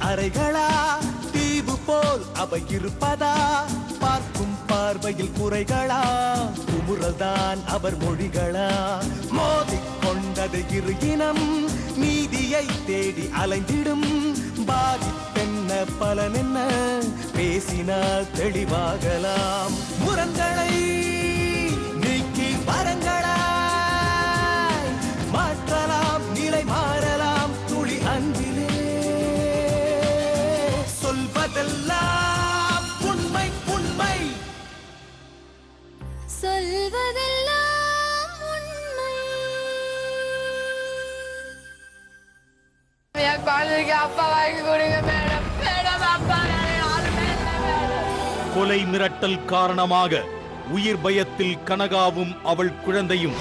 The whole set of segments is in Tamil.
அறைகளா தீவு போல் அவை இருப்பதா பார்க்கும் பார்வையில் குறைகளா குமுறல்தான் அவர் மொழிகளா மோதிக்கொண்டது இரு இனம் நீதியை தேடி அலைந்திடும் பாதிப்பென்ன பலனென்ன பேசினால் தெளிவாகலாம் முரண்களை நீக்கி வரங்களா மாற்றலாம் நிலை மாறலாம் துளி அன்பிலே சொல்வதெல்லாம் உண்மை உண்மை சொல்வதெல்லாம் உண்மை. என் குழந்தைக்கு அப்பா வாங்கி கொடுங்க மேடம். மேடம் அப்பா யாருமே இல்லை மேடம். கொலை மிரட்டல் காரணமாக உயிர் பயத்தில் கனகாவும் அவள் குழந்தையும்.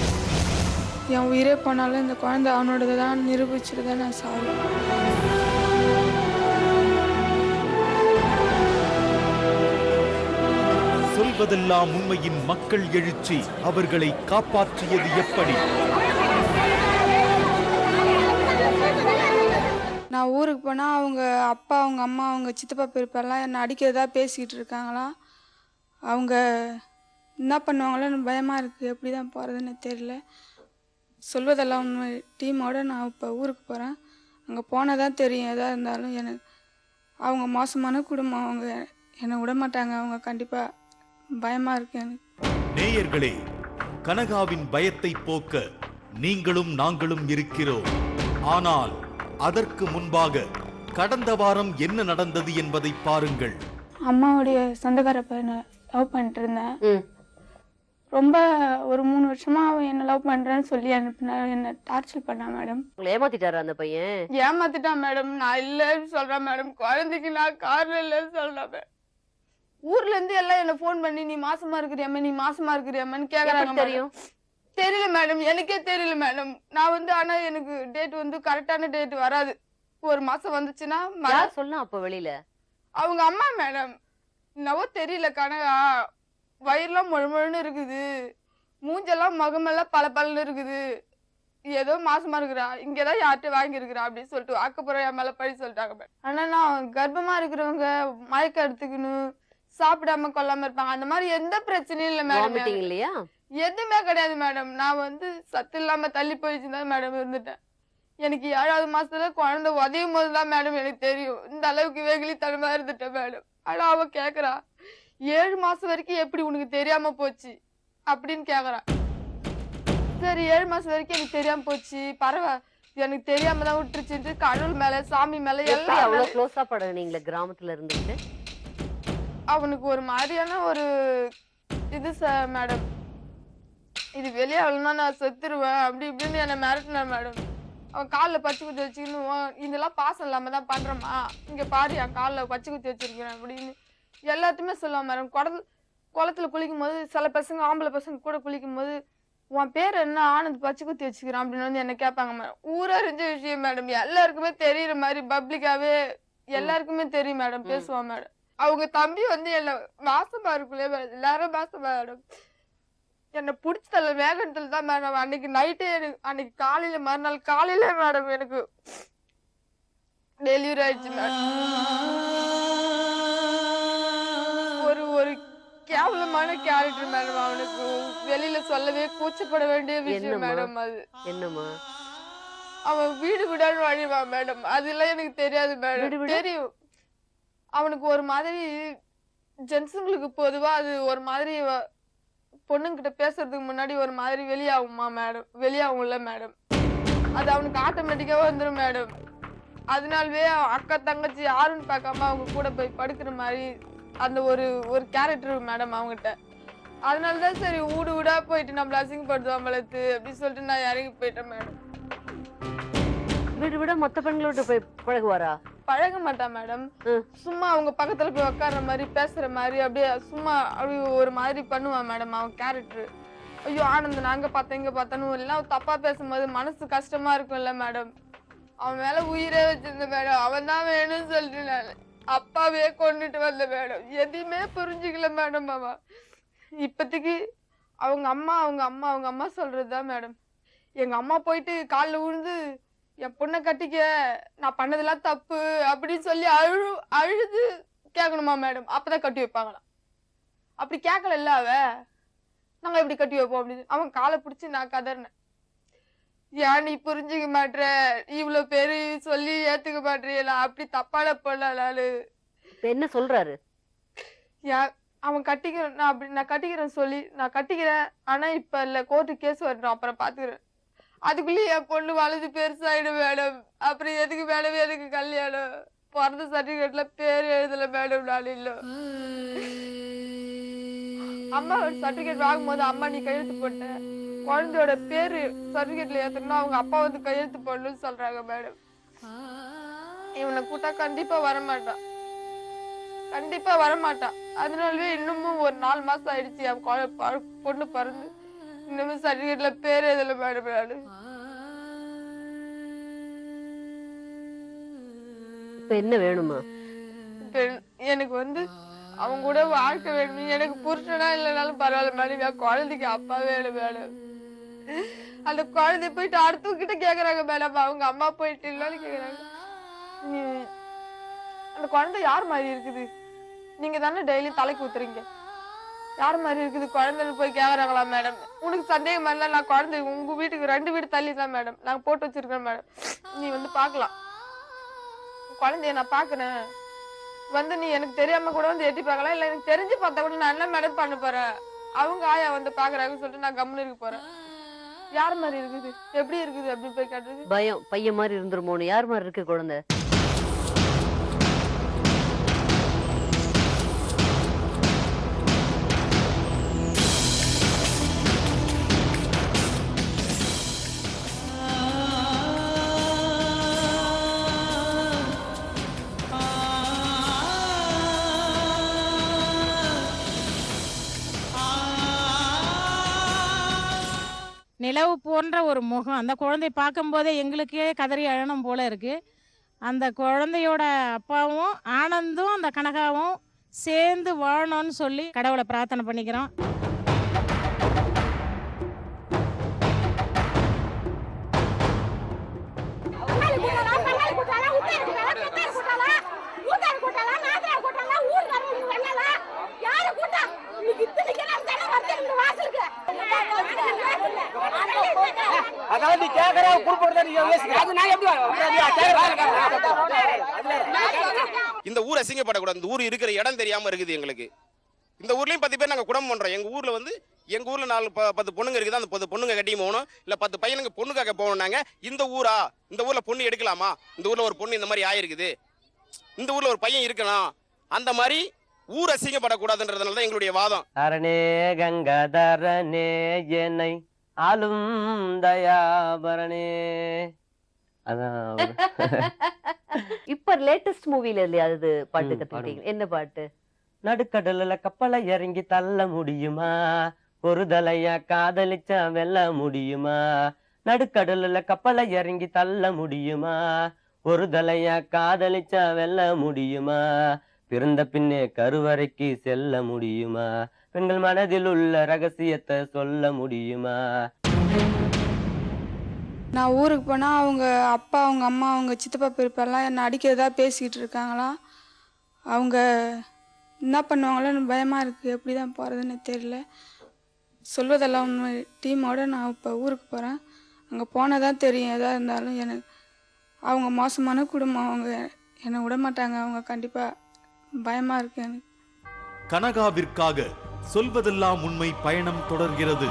என் உயிரே போனாலும் இந்த குழந்தை அவனோடது தான் நிரூபிச்சுட்டு தான் நான் சாவேன். சொல்வதெல்லாம் உண்மையின் மக்கள் எழுச்சி அவர்களை காப்பாற்றியது எப்படி? நான் ஊருக்கு போனால் அவங்க அப்பா அவங்க அம்மா அவங்க சித்தப்பா பெரியப்பாலாம் என்னை அடிக்கிறதா பேசிக்கிட்டு இருக்காங்களாம். அவங்க என்ன பண்ணுவாங்களோன்னு பயமாக இருக்குது. எப்படி தான் போகிறதுன்னு தெரியல. சொல்வதெல்லாம் உண்மை டீமோடு நான் இப்போ ஊருக்கு போகிறேன். அங்கே போனால் தான் தெரியும். எதாக இருந்தாலும் எனக்கு அவங்க மோசமான குடும்பம். அவங்க என்னை விட மாட்டாங்க. அவங்க கண்டிப்பாக பயமாக இருக்கு எனக்கு. நேயர்களே, கனகாவின் பயத்தை போக்க நீங்களும் நாங்களும் இருக்கிறோம். ஆனால் அதற்கு முன்பாக கடந்த வாரம் என்ன நடந்தது என்பதை பாருங்கள். அம்மாவுடைய சொந்தக்கார பையனை லவ் பண்ணிட்டு இருந்தேன். ரொம்ப ஒரு 3 வருஷமா அவன் என்ன லவ் பண்றேன்னு சொல்லி அனுப்பினா என்ன டார்ச்சர் பண்ணா மேடம். ஏமாத்திட்டாரா அந்த பையன்? ஏமாத்திட்டான் மேடம். நான் இல்லைன்னு சொல்றேன் மேடம். குழந்தைக்கு நான் காரணம் இல்லைன்னு சொல்றேன். ஊர்ல இருந்து எல்லாம் என்ன போன் பண்ணி நீ மாசமா இருக்கிறியாமே நீ மாசமா இருக்கிறியாமன்னு கேக்குறாங்க. தெரியும் தெரியல மேடம். எனக்கே தெரியல மேடம். நான் ஆனா எனக்கு டேட் கரெக்டான டேட் வராது. ஒரு மாசம் வந்துச்சுன்னா சொல்லலாம். அப்ப வெளியில அவங்க அம்மா மேடம். என்னவோ தெரியல கனகா வயிறுலாம் முழுமுழுன்னு இருக்குது. மூஞ்செல்லாம் முகமெல்லாம் பல பலன்னு இருக்குது. ஏதோ மாசமா இருக்கிறா இங்கதான் யார்கிட்ட வாங்கி இருக்கிறா அப்படின்னு சொல்லிட்டு அக்கப்புறம் என் மேல பழி சொல்லிட்டாங்க மேடம். ஆனா நான் கர்ப்பமா இருக்கிறவங்க மயக்கம் எடுத்துக்கணும் சாப்பிடாம கொள்ளாம இருப்பாங்க. அந்த மாதிரி எந்த பிரச்சனையும் இல்லை மேடம். இல்லையா? எதுவுமே கிடையாது மேடம். நான் சத்து இல்லாம தள்ளி போயிடுச்சுதான் மேடம் இருந்துட்டேன். எனக்கு 7வது மாசத்துல குழந்தை உதயும் போதுதான் மேடம் எனக்கு தெரியும் இந்த அளவுக்கு வெகுளித்தனமா இருந்துட்டேன் மேடம். ஆனா அவ கேக்குறா 7 மாசம் வரைக்கும் எப்படி உனக்கு தெரியாம போச்சு அப்படின்னு கேக்குறா. சரி 7 மாசம் வரைக்கும் எனக்கு தெரியாம போச்சு பரவாயில்ல எனக்கு தெரியாம தான் விட்டுருச்சுட்டு கடவுள் மேல சாமி மேல எல்லாம் அவ்வளவு க்ளோஸா படுறீங்களா கிராமத்துல இருந்துட்டு? அவனுக்கு ஒரு மாதிரியான ஒரு இது மேடம். இது வெளியாகலன்னா நான் செத்துருவேன் அப்படி இப்படின்னு என்ன மிரட்டினேன் மேடம். அவன் காலில் பச்சை குத்தி வச்சுக்கணும் இதெல்லாம் பாசம் இல்லாம தான் பண்றமா இங்க பாரு என் காலில் பச்சை குத்தி வச்சிருக்கிறேன் அப்படின்னு எல்லாத்தையுமே சொல்லுவான் மேடம். குளத்துல குளிக்கும் போது சில பசங்க ஆம்பளை பசங்க கூட குளிக்கும் போது உன் பேர் என்ன ஆனந்த் பச்சை குத்தி வச்சுக்கிறான் அப்படின்னு என்ன கேட்பாங்க மேடம். ஊரறிஞ்ச விஷயம் மேடம். எல்லாருக்குமே தெரியுற மாதிரி பப்ளிக்காவே எல்லாருக்குமே தெரியும் மேடம். பேசுவான் மேடம். அவங்க தம்பி என்ன மாசமா இருக்குள்ளே எல்லாரும் மாசமா மேடம். என்னை பிடிச்சதில்ல வேகத்துல தான் மேடம். அன்னைக்கு நைட்டே அன்னைக்கு காலையில மறுநாள் காலையில மேடம் எனக்கு டெலிவரி ஆயிடுச்சு மேடம். ஒரு கேவலமான கேரக்டர் மேடம். அவனுக்கு வெளியில சொல்லவே கூச்சப்பட வேண்டிய விஷயம் மேடம். அது என்னமா அவன் வீடு விடான்னு வழிவான் மேடம். அதெல்லாம் எனக்கு தெரியாது மேடம். தெரியும் அவனுக்கு ஒரு மாதிரி ஜென்ஸுங்களுக்கு பொதுவா அது ஒரு மாதிரி பொண்ணுங்கிட்ட பேசுறதுக்கு முன்னாடி ஒரு மாதிரி வெளியாகுமா மேடம். வெளியாகும்ல மேடம். அது அவனுக்கு ஆட்டோமேட்டிக்காவே வந்துடும் மேடம். அதனாலவே அக்கா தங்கச்சி யாருன்னு பார்க்காம அவங்க கூட போய் படுக்கிற மாதிரி அந்த ஒரு கேரக்டர் மேடம் அவங்ககிட்ட. அதனாலதான் சரி ஊடா போயிட்டு நம்மள அசிங்கப்படுத்துவான் வளர்த்து அப்படின்னு சொல்லிட்டு நான் இறங்கி போயிட்டேன் மேடம். வீடு விட மொத்த பெண்களோட போய் பழகுவாரா? பழக மாட்டான் மேடம். சும்மா அவங்க பக்கத்துல போய் உட்கார்ற மாதிரி பேசுற மாதிரி அப்படியே சும்மா அப்படி ஒரு மாதிரி பண்ணுவான் மேடம் அவன் கேரக்டர். ஐயோ ஆனந்த் நாங்க பார்த்தேன் இங்க பார்த்தேன்னு எல்லாம் தப்பா பேசும்போது மனசு கஷ்டமா இருக்கும்ல மேடம். அவன் மேல உயிரே வச்சிருந்த மேடம். அவன் தான் வேணும்னு சொல்லிட்டு நான் அப்பாவே கொண்டுட்டு வந்த மேடம். எதையுமே புரிஞ்சுக்கல மேடம். அவன் இப்பத்திக்கு அவங்க அம்மா சொல்றதுதான் மேடம். எங்க அம்மா போயிட்டு காலில் விழுந்து என் பொண்ணை கட்டிக்க, நான் பண்ணதெல்லாம் தப்பு அப்படின்னு சொல்லி அழுது கேட்கணுமா மேடம்? அப்பதான் கட்டி வைப்பாங்களாம். அப்படி கேட்கல அவ, நாங்க எப்படி கட்டி வைப்போம் அப்படின்னு அவன் காலை பிடிச்சி நான் கதறினேன். ஏன் நீ புரிஞ்சுக்க மாட்ற, இவ்வளவு பேரு சொல்லி ஏத்துக்க மாட்டீங்களா? அப்படி தப்பான பொண்ணாலு என்ன சொல்றாரு? அவன் கட்டிக்கிறேன், நான் கட்டிக்கிறேன் சொல்லி நான் கட்டிக்கிறேன், ஆனா இப்ப இல்ல, கோர்ட்டு கேஸ் வரணும், அப்புறம் பாத்துக்கிறேன். அதுக்குள்ளேயே என் பொண்ணு வலது பெருசாயிடும் மேடம். அப்புறம் எதுக்கு மேடம் எனக்கு கல்யாணம்? பிறந்த சர்டிபிகேட்ல பேர் எழுதல மேடம். நான் இல்ல அம்மா சர்டிபிகேட் வாங்கும்போது அம்மா நீ கையெழுத்து போட்ட, குழந்தையோட பேரு சர்டிபிகேட்ல ஏத்தணும்னா அவங்க அப்பா வந்து கையெழுத்து போடணும்னு சொல்றாங்க மேடம். இவனை கூட்டா கண்டிப்பா வரமாட்டான், கண்டிப்பா வரமாட்டான். அதனாலவே இன்னமும் ஒரு 4 மாசம் ஆயிடுச்சு என் பொண்ணு பிறந்து, இன்னமும் சர்டிபிகேட்ல பேர் எழுதல மேடம். நானு இப்ப என்ன வேணுமா? எனக்கு வந்து அவங்க கூட வாழ்க்கை வேணும். எனக்கு புருஷனா இல்லைனாலும் பரவாயில்ல மேடம், என் குழந்தைக்கு அப்பா வேணும் மேடம். அந்த குழந்தைய போயிட்டு அடுத்தவங்கிட்ட கேக்குறாங்க மேடம், அவங்க அம்மா போயிட்டு இல்லன்னு கேக்குறாங்க. அந்த குழந்தை யார் மாதிரி இருக்குது? நீங்க தானே டெய்லி தலைக்கு ஊத்துறீங்க, யார் மாதிரி இருக்குது குழந்தைன்னு போய் கேக்குறாங்களா மேடம்? உனக்கு சந்தேகம் இல்ல, நான் குழந்தை உங்க வீட்டுக்கு 2 வீடு தள்ளி தான் மேடம் நாங்க போட்டு வச்சிருக்கோம் மேடம். நீ வந்து பாக்கலாம், குழந்தைய நான் பாக்குறேன், வந்து நீ எனக்கு தெரியாம கூட வந்து எட்டி பார்க்கலாம், இல்ல எனக்கு தெரிஞ்சு பார்த்தா கூட நான் என்ன மேடம் பண்ண போறேன்? அவங்க ஆயா வந்து பாக்குறாங்கன்னு சொல்லிட்டு நான் கம்முன்னு இருக்க போறேன். யார் மாதிரி இருக்குது, எப்படி இருக்குது அப்படின்னு போய் கேட்டது. பயம் பையன் மாதிரி இருந்துருமோன்னு. யார் மாதிரி இருக்கு குழந்தை? நிலவு போன்ற ஒரு முகம், அந்த குழந்தை பார்க்கும்போதே எங்களுக்கே கதறி அழணும் போல இருக்கு. அந்த குழந்தையோட அப்பாவும் ஆனந்தும் அந்த கனகாவும் சேர்ந்து வாழணும்னு சொல்லி கடவுளை பிரார்த்தனை பண்ணிக்கிறோம். இந்த ஊர் அசிங்கப்படக்கூடாது. இந்த ஊர் இருக்கிற இடம் தெரியாம இருக்குது எங்களுக்கு. இந்த ஊர்லயும் 10 பேர் நாங்க குடும்பம் பண்றோம். எங்க ஊர்ல 4-10 பொண்ணுங்க இருக்குது. அந்த 10 பொண்ணுங்க கட்டி போகணும், இல்ல 10 பையனுங்க பொண்ணுக்காக போகணும். நாங்க இந்த ஊர்ல பொண்ணு எடுக்கலாமா? இந்த ஊர்ல ஒரு பொண்ணு இந்த மாதிரி ஆயிருக்குது, இந்த ஊர்ல ஒரு பையன் இருக்கணும், அந்த மாதிரி ஊர் அசிங்கப்படக்கூடாதுன்றதுனால தான் எங்களுடைய வாதம். அரணே கங்காதரனே என்னை ஆளும் தயாபரணே. அதான் இப்ப லேட்டஸ்ட் மூவில இல்லையா அது பாட்டு கத்துக்கிட்டீங்க? என்ன பாட்டு? நடுக்கடல்ல கப்பலை இறங்கி தள்ள முடியுமா, ஒரு தலையா காதலிச்சா வெல்ல முடியுமா, நடுக்கடல்ல கப்பலை இறங்கி தள்ள முடியுமா, ஒரு தலையா காதலிச்சா வெல்ல முடியுமா, பிறந்த பின்னே கருவறைக்கு செல்ல முடியுமா, பெண்கள் மனதில் உள்ள ரகசியத்தை சொல்ல முடியுமா. நான் ஊருக்கு போனால் அவங்க அப்பா, அவங்க அம்மா, அவங்க சித்தப்பா பெரியப்பாலாம் என்னை அடிக்கிறதா பேசிக்கிட்டு இருக்காங்களாம். அவங்க என்ன பண்ணுவாங்களோன்னு பயமாக இருக்குது. எப்படி தான் போகிறதுன்னு தெரியல. சொல்வதெல்லாம் உண்மை. டீமோடு நான் இப்போ ஊருக்கு போகிறேன். அங்கே போனால் தான் தெரியும். எதாக இருந்தாலும் எனக்கு அவங்க மோசமான குடும்பம், அவங்க என்னை விட மாட்டாங்க. அவங்க கண்டிப்பாக பயமாக இருக்குது எனக்கு. கனகாவிற்காக சொல்வதெல்லாம் உண்மை பயணம் தொடர்கிறது.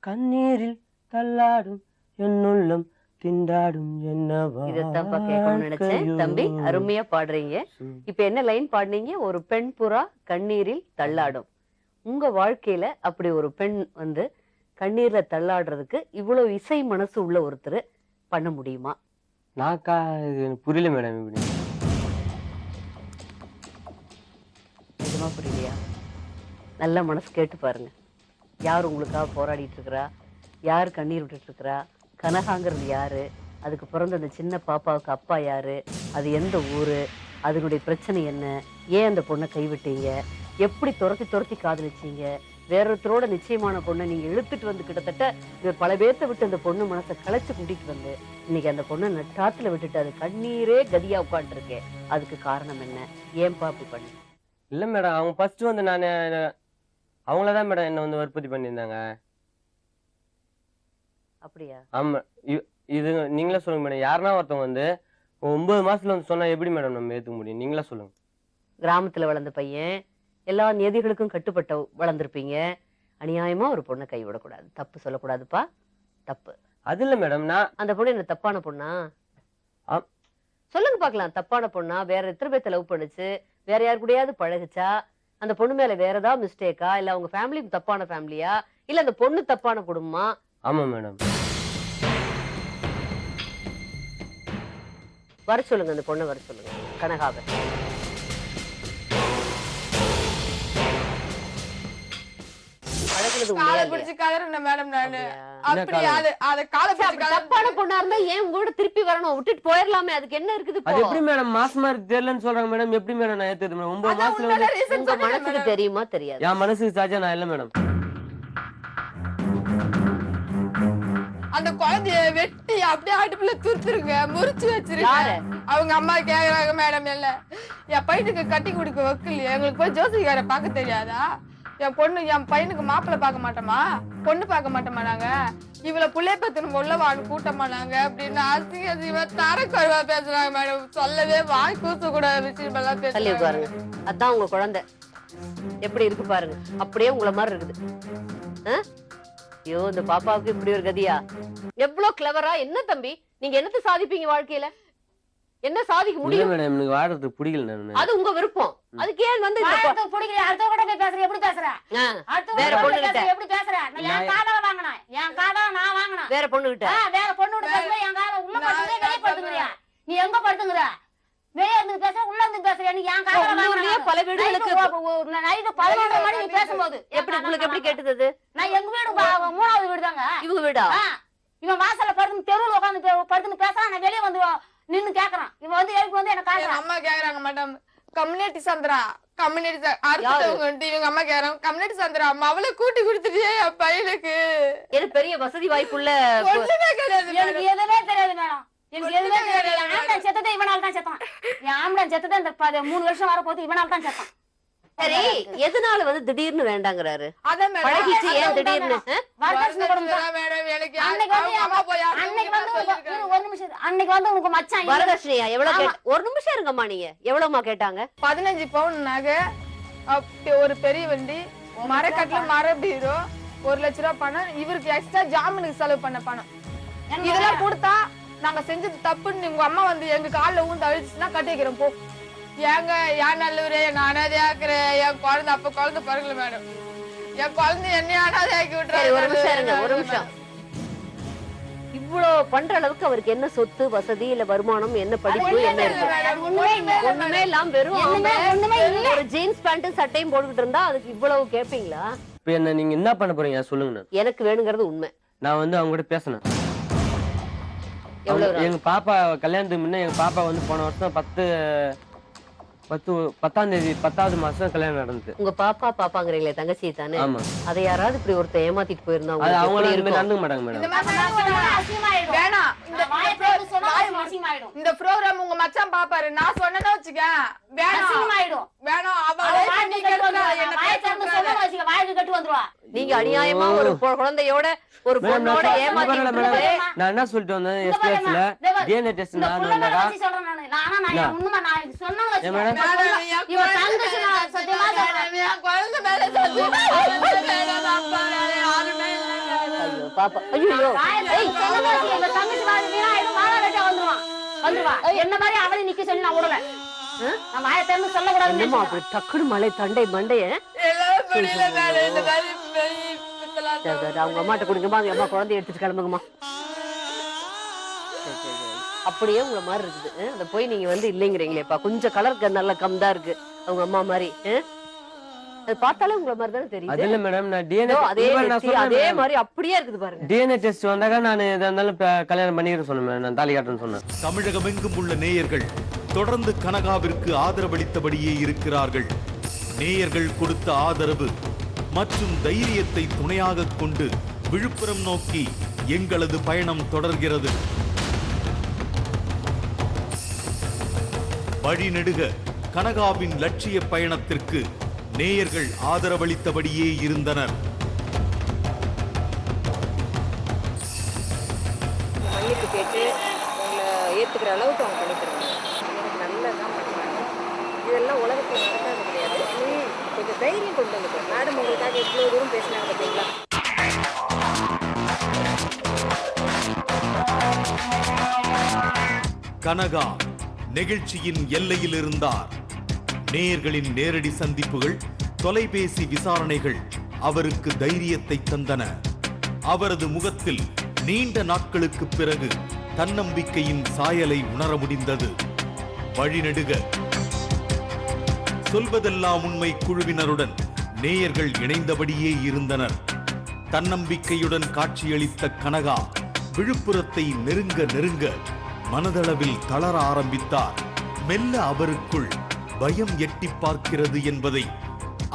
கண்ணீரில் தள்ளாடும் என்னுள்ளம் திண்டாடும் இதத்தான்ப்பா கேட்கணும்னு நினைச்சேன். தம்பி அருமையா பாடுறீங்க. இப்ப என்ன லைன் பாடுனீங்க? ஒரு பெண் புறா கண்ணீரில் தள்ளாடும். உங்க வாழ்க்கையில அப்படி ஒரு பெண் வந்து கண்ணீர்ல தள்ளாடுறதுக்கு இவ்வளவு இசை மனசு உள்ள ஒருத்தர் பண்ண முடியுமா? புரியல மேடம். இப்படி நிஜமா புரியலையா? நல்ல மனசு கேட்டு பாருங்க. யார் உங்களுக்காக போராடிட்டு இருக்கிறா? யார் கண்ணீர் விட்டுட்டு இருக்கிறா? கனகாங்கிறது யாரு? அதுக்கு பிறந்த அந்த சின்ன பாப்பாவுக்கு அப்பா யாரு? அது எந்த ஊரு? அதனுடைய பிரச்சனை என்ன? ஏன் அந்த பொண்ணை கைவிட்டீங்க? எப்படி துரத்தி காதலிச்சீங்க? வேறொருத்தரோட நிச்சயமான பொண்ணை நீங்க இழுத்துட்டு வந்து கிட்டத்தட்ட பல பேர்த்த விட்டு அந்த பொண்ணு மனசை களைச்சு கூட்டிட்டு வந்து இன்னைக்கு அந்த பொண்ணை நட்டாத்துல விட்டுட்டு அது கண்ணீரே கதியா உட்காந்துருக்கேன். அதுக்கு காரணம் என்ன? ஏன் பாப்பி பண்ணி? இல்ல மேடம், அவங்க ஃபர்ஸ்ட் வந்து நான் அவங்களதான் மேடம் என்ன வந்து வற்புறுத்தி பண்ணியிருந்தாங்க. அப்படியா? ஆமா. இது நீங்களே சொல்லுங்க மேடம். யாருன்னா ஒருத்தவங்க வந்து 9 மாசத்துல வந்து சொன்னா எப்படி மேடம் நம்ம ஏத்துக்க முடியும்? நீங்களே சொல்லுங்க. கிராமத்துல வளர்ந்த பையன், எல்லா நியதிகளுக்கும் கட்டுப்பட்ட வளர்ந்துருப்பீங்க. அநியாயமா ஒரு பொண்ணை கைவிடக்கூடாது, தப்பு சொல்லக்கூடாதுப்பா, தப்பு. அது இல்ல மேடம், நான் அந்த பொண்ணு என்ன தப்பான பொண்ணா? சொல்லுங்க பாக்கலாம். தப்பான பொண்ணா? வேற எத்தனை பேர்த்த லவ் பண்ணுச்சு? வேற யாரு கூடயாவது பழகுச்சா? அந்த பொண்ணு மேல வேற ஏதாவது மிஸ்டேக்கா? இல்ல அவங்க ஃபேமிலி தப்பான ஃபேமிலியா? இல்ல அந்த பொண்ணு தப்பான குடும்பமா? ஆமா மேடம். வர சொல்லுங்க, அந்த பொண்ணை வர சொல்லுங்க, கனகாவை. காலை பிடிச்சு கதறேன் மேடம் நானு. அப்படி அத காலை பிடிச்சு தப்பான பொண்ணா இருந்தா ஏன் உங்களோட திருப்பி வரணும்? விட்டுட்டு போயிடலாமே, அதுக்கு என்ன இருக்குது? அது எப்படி மேடம் மாசமா இருக்கு தெரியலன்னு சொல்றாங்க மேடம். எப்படி மேடம் நான் ஏத்துறது மேடம்? 9 மாசத்துல உங்க மனசுக்கு தெரியுமா தெரியாது? என் மனசுக்கு சாஜா நான் இல்ல மேடம். அந்த குழந்தைய வெட்டி அப்படியே அடுப்புல துருத்துருங்க, முறிச்சு வச்சிருக்காரு. அவங்க அம்மா கேக்குறாங்க மேடம், இல்ல என் பையனுக்கு கட்டி குடிக்க வைக்கலையே, எங்களுக்கு போய் ஜோசிக்கார பாக்க தெரியாதா? என் பையனுக்கு மாப்பிள்ளை பார்க்க மாட்டோமா, பொண்ணு பார்க்க மாட்டோமா நாங்க? இவ்வளவு புள்ளைய பத்தின உள்ளவாடு கூட்டமா நாங்க அப்படின்னு அசிங்க தரக்குறைவா பேசுறாங்க மேடம். சொல்லவே வாய் கூச கூட விஷயம் எல்லாம் பேசுறாங்க. அதான் உங்க குழந்தை எப்படி இருக்கு பாருங்க, அப்படியே உங்களை மாதிரி இருக்குது. ஐயோ, இந்த பாப்பாவுக்கு இப்படி ஒரு கதியா? எவ்வளவு கிளவரா! என்ன தம்பி நீங்க என்னத்த சாதிப்பீங்க வாழ்க்கையில? என்ன சாதிக்க முடியும்? மேடம் எனக்கு வாடுறதுக்கு பிடிக்கல. அது உங்க விருப்பம். அதுக்கு ஏன் வந்து பிடிக்கல? அடுத்த கூட போய் பேசுற, எப்படி பேசுற? வேற பொண்ணு கிட்ட எப்படி பேசுற? என் காதல வாங்கினேன், என் காதல நான் வாங்கினேன். வேற பொண்ணு கிட்ட வேற பொண்ணு கிட்ட பேசுற, என் காதல உள்ள படுத்துங்க, வெளிய படுத்துங்கறியா? நீ எங்க படுத்துங்கற? வெளிய இருந்து பேசுற, உள்ள இருந்து பேசுற? நீ என் காதல வாங்கினேன். பல வீடுகளுக்கு நைட் 11 மணி நீ பேசும்போது எப்படி உங்களுக்கு எப்படி கேட்டது? நான் எங்க வீடு 3வது வீடு தாங்க. இவங்க வீடா? இவன் வாசல்ல படுத்து தெருவுல உட்கார்ந்து படுத்துன்னு பேசுறான். நான் வெளிய வந்து நின்னு கேக்குறான். இவன் வந்து எழுப்பி வந்து என்ன காட்டுறான். அம்மா கேக்குறாங்க மேடம், கம்யூனிட்டி சந்திரா, கம்யூனிட்டி அடுத்தவங்க இவங்க அம்மா கேக்குறாங்க, கம்யூனிட்டி சந்திரா அவளை கூட்டி கொடுத்துட்டியே என் பையனுக்கு. எனக்கு பெரிய வசதி வாய்ப்புள்ள ஒண்ணுமே கிடையாது. எனக்கு எதுவுமே தெரியாது மேடம், எனக்கு எதுவுமே தெரியாது. என் ஆம்பளை செத்ததே இவனால தான் செத்தான். என் ஆம்பளை செத்ததே இந்த 3 வருஷம் வரப்போது இவனால தான் செத்தான். சரி, எதனால வந்து திடீர்னு வேண்டாங்கிறாரு? அதான் மேடம் பழகிச்சு, ஏன் திடீர்னு? அன்னைக்கு வந்து உனக்கு மச்சான் வரதட்சணையா எவ்வளவு கேட்ட? ஒரு நிமிஷம் இருங்கம்மா, நீங்க எவ்வளவுமா கேட்டாங்க? 15 பவுன் நகை, ஒரு பெரிய வண்டி, மரக்கட்டுல மர பீரோ, 1 லட்ச ரூபாய் பணம், இவருக்கு எக்ஸ்ட்ரா ஜாமீனுக்கு செலவு பண்ண பணம். இதெல்லாம் கொடுத்தா நாங்க செஞ்சது தப்புன்னு உங்க அம்மா வந்து எங்க காலில் ஊந்து அழிச்சுன்னா கட்டி வைக்கிறோம் போ. ஏங்க ஏன் நல்லவரே, எங்க அனாதையாக்குறேன், என் குழந்தை அப்ப குழந்தை பிறகுல மேடம், என் குழந்தை என்ன அனாதையாக்கி விட்டுறாரு. ஒரு நிமிஷம் இருங்க, ஒரு நிமிஷம். இவ்வளவு பண்ற அளவுக்கு அவருக்கு என்ன சொத்து வசதி இல்ல வருமானம், என்ன படிப்பு, என்ன இருக்கு? ஒண்ணுமே இல்லாம வெறும் ஒரு ஜீன்ஸ் பேண்ட் சட்டையும் போட்டுக்கிட்டு இருந்தா அதுக்கு இவ்வளவு கேப்பீங்களா? இப்ப என்ன நீங்க என்ன பண்ண போறீங்க சொல்லுங்க. எனக்கு வேணுங்கிறது உண்மை. நான் வந்து அவங்க கிட்ட பேசணும். எங்க பாப்பா கல்யாணத்துக்கு முன்ன எங்க பாப்பா வந்து போன வருஷம் 10ஆம் தேதி 10வது மாசம் கல்யாணம் நடந்தது. உங்க பாப்பா பாப்பாங்கறீங்களே தங்கச்சி தானே? ஆமா. அதை யாராவது இப்படி ஒருத்த ஏமாத்திட்டு போயிருந்தாங்க? அது அவங்க இந்த நடந்துக்க மாட்டாங்க மேடம். வேணாம், இந்த ப்ரோகிராம் உங்க மச்சான் பாப்பாரு, நான் சொன்னேன்னு வச்சுக்க. வேணாம், நீங்க அநியாயமா ஒரு குழந்தையோட ஒரு பொண்ணோட ஏமாத்திட்டு. நான் என்ன சொல்லிட்டு வந்தேன், எஸ்பிஎஸ்ல டிஎன்ஏ டெஸ்ட் நான் வந்தேனா பாப்பா ஐயோ என்ன மாதிரி அவளை நிக்க சொல்லி நான் விடல. நான் வாயை திறந்து சொல்லக்கூடாது. என்னம்மா அப்படி டக்குனு மலை தண்டை மண்டைய அவங்க அம்மாட்ட கொடுங்கம்மா. அவங்க அம்மா குழந்தைய எடுத்துட்டு கிளம்புங்கம்மா. அப்படியே உங்களை மாதிரி இருக்குது. அதை போய் நீங்க வந்து இல்லைங்கிறீங்களேப்பா. கொஞ்சம் கலர் நல்ல கம் தான் இருக்கு அவங்க அம்மா மாதிரி. அது பார்த்தாலே உங்களை மாதிரி தானே தெரியுது. அது இல்ல மேடம், நான் டிஎன்ஏ அதே மாதிரி அப்படியே இருக்குது பாருங்க. டிஎன்ஏ டெஸ்ட் வந்தாக்க நான் எதா இருந்தாலும் கல்யாணம் பண்ணிக்கிறேன் சொன்னேன். நான் தாலி காட்டுறேன்னு சொன்னேன். தமிழகமெங்கும் உள்ள நேயர்கள் தொடர்ந்து கனகாவிற்கு ஆதரவளித்தபடியே இருக்கிறார்கள். நேயர்கள் கொடுத்த ஆதரவு மற்றும் தைரியத்தை துணையாக கொண்டு விழுப்புரம் நோக்கி எங்களது பயணம் தொடர்கிறது. வழிநெடுக கனகாவின் லட்சிய பயணத்திற்கு நேயர்கள் ஆதரவளித்தபடியே இருந்தனர். மன்னிப்பு கேட்டு உங்களை ஏற்றுக்கிற அளவுக்கு அவங்க பண்ணிக்கிறாங்க. எனக்கு நல்லதான் பண்ணுறாங்க. இதெல்லாம் உலகத்தில் நடக்காது கிடையாது. நீ கொஞ்சம் தைரியம் கொண்டு வந்துட்டோம். மேடம் உங்களுக்காக எவ்வளோ தூரம் பேசினாங்க பார்த்தீங்களா? கனகா நெகிழ்ச்சியின் எல்லையில் இருந்தார். நேயர்களின் நேரடி சந்திப்புகள், தொலைபேசி விசாரணைகள் அவருக்கு தைரியத்தை தந்தன. அவரது முகத்தில் நீண்ட நாட்களுக்கு பிறகு தன்னம்பிக்கையின் சாயலை உணர முடிந்தது. வழிநெடுக சொல்வதெல்லாம் உண்மை குழுவினருடன் நேயர்கள் இணைந்தபடியே இருந்தனர். தன்னம்பிக்கையுடன் காட்சியளித்த கனகா விழுப்புரத்தை நெருங்க நெருங்க மனதளவில் தளர ஆரம்பித்தார். மெல்ல அவருக்குள் பயம் எட்டி பார்க்கிறது என்பதை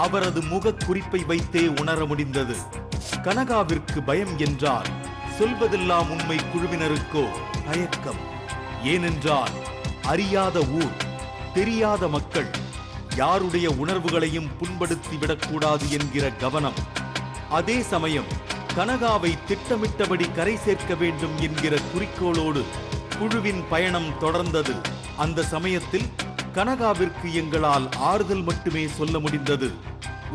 அவரது முக குறிப்பை வைத்தே உணர முடிந்தது. கனகாவிற்கு பயம் என்றால் சொல்வதெல்லாம் உண்மை குழுவினருக்கோ தயக்கம். ஏனென்றால் அறியாத ஊர், தெரியாத மக்கள், யாருடைய உணர்வுகளையும் புண்படுத்தி விடக்கூடாது என்கிற கவனம். அதே சமயம் கனகாவை திட்டமிட்டபடி கரை சேர்க்க வேண்டும் என்கிற குறிக்கோளோடு குழுவின் பயணம் தொடர்ந்தது. அந்த சமயத்தில் கனகாவிற்கு எங்களால் ஆறுதல் மட்டுமே சொல்ல முடிந்தது.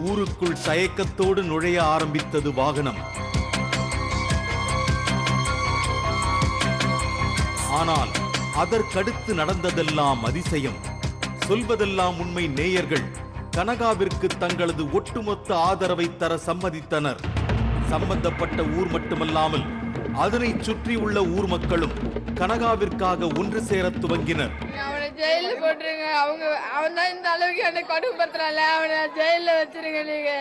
ஊருக்குள் தயக்கத்தோடு நுழைய ஆரம்பித்தது வாகனம். ஆனால் அதற்கடுத்து நடந்ததெல்லாம் அதிசயம். சொல்வதெல்லாம் உண்மை நேயர்கள் கனகாவிற்கு தங்களது ஒட்டுமொத்த ஆதரவை தர சம்மதித்தனர். சம்பந்தப்பட்ட ஊர் மட்டுமல்லாமல் அதனை சுற்றி உள்ள ஊர் மக்களும் கனகாவிற்காக ஒன்று சேர துவங்கினர். அவனை ஜெயில போட்டுருங்க. அவன் தான் இந்த அளவுக்கு என்னை கொடுமைப்படுத்துறான்ல, அவனை ஜெயில வச்சிருங்க. நீங்க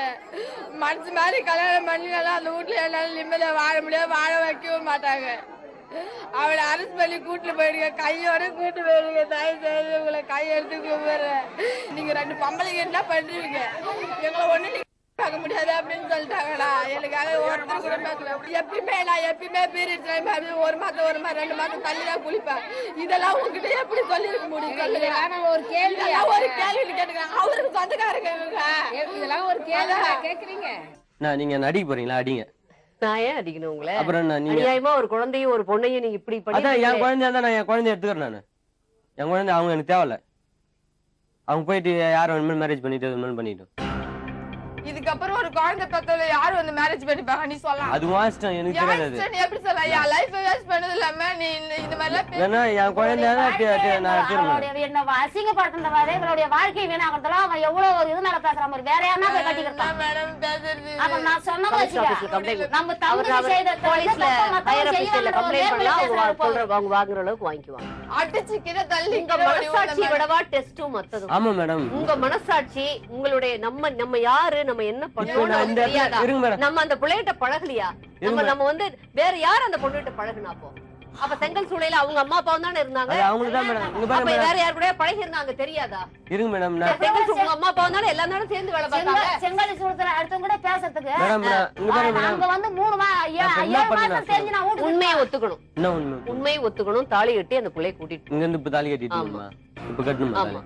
மனசு மாதிரி கல்யாணம் பண்ணினாலும் அந்த வீட்டுல என்னால நிம்மதியா வாழ முடியாது, வாழ வைக்கவும் மாட்டாங்க. அவளை அரசு பண்ணி கூட்டு போயிடுங்க, கையோட கூட்டு போயிடுங்க. தயவு செய்து உங்களை கையெடுத்து கூப்பிடுறேன். நீங்க 2 பொம்பளைங்க என்ன பண்றீங்க? எங்களை ஒண்ணு பார்க்க முடியாது அப்படின்னு சொல்லிட்டாங்கடா. எனக்காக ஒருத்தர் கூட பேசல. எப்பயுமே பீரியட் டைம் 1 மாதம் 2 மாதம் தள்ளிதான் குளிப்பேன். இதெல்லாம் உங்ககிட்ட எப்படி சொல்லிருக்க முடியும் சொல்லுங்க. ஒரு கேள்வி கேட்டுக்கிறாங்க. அவருக்கு சொந்தக்காரங்க இதெல்லாம் ஒரு கேள்வி கேக்குறீங்க. நீங்க நடிக்க போறீங்களா? அடிங்க. நான் ஏன் அடிக்கணும் உங்களை? அப்புறம் நியாயமா ஒரு குழந்தையும் ஒரு பொண்ணையும் நீங்க இப்படி பண்ணி அதான் என் குழந்தையா தான் நான் என் குழந்தைய எடுத்துக்கிறேன். நான் என் குழந்தை அவங்க எனக்கு தேவையில்ல. அவங்க போயிட்டு யாரும் வேணுமே மேரேஜ் பண்ணிட்டு அது மாதிரி பண்ணிட்டோம். இதுக்கப்புறம் ஒரு குழந்தை பெத்தல யாரு வந்து மேரேஜ் பண்ணிப்பாங்க? நீ சொல்லலாம். அது வாஸ்டம் எனக்கு தெரியாது. நீ எப்படி சொல்ல? யா லைஃப் வேஸ்ட் பண்ணது இல்லாம நீ இந்த மாதிரி எல்லாம் வேணா என் குழந்தையா நான் திரும்ப என்ன அசிங்கப்படுத்துற மாதிரி இவளுடைய வாழ்க்கை வீணாகிறதுல அவன் எவ்வளவு ஒரு இது மேல பேசுற மாதிரி வேற யாரா போய் கட்டிக்கிறான் மேடம் பேசுறது. அப்ப நான் சொன்னது நம்ம தவறு செய்த போலீஸ்ல ஹையர் ஆபீஸ்ல கம்ப்ளைன்ட் பண்ணலாம். அவங்க வாங்குற அளவுக்கு வாங்கிக்குவாங்க. அடிச்சு கிட்ட தள்ளி உங்க மனசாட்சி விடவா டெஸ்டும் மத்ததும். ஆமா மேடம். உங்க மனசாட்சி உங்களுடைய நம்ம யாரு, நம்ம என்ன பண்ணுவோம் நம்ம அந்த பிள்ளைகிட்ட பழகலையா? நம்ம வந்து வேற யார் அந்த பொண்ணுகிட்ட பழகுனா? அப்ப செங்கல் சூளையில அவங்க அம்மா அப்பாவும் தானே இருந்தாங்க. அப்ப வேற யாரு கூட பழகி இருந்தாங்க தெரியாதா? இருங்க மேடம். செங்கல் உங்க அம்மா அப்பாவும் தானே எல்லா நேரம் சேர்ந்து வேலை பார்த்தாங்க. செங்கல் சூளத்துல அடுத்தவங்க கூட பேசுறதுக்கு அங்க வந்து 3 மாசம் தெரிஞ்சு நான் உண்மையை ஒத்துக்கணும். என்ன உண்மை? உண்மையை ஒத்துக்கணும். தாலி கட்டி அந்த பிள்ளையை கூட்டிட்டு இங்க இருந்து இப்ப தாலி கட்டிட்டு இப்ப கட்டணுமா?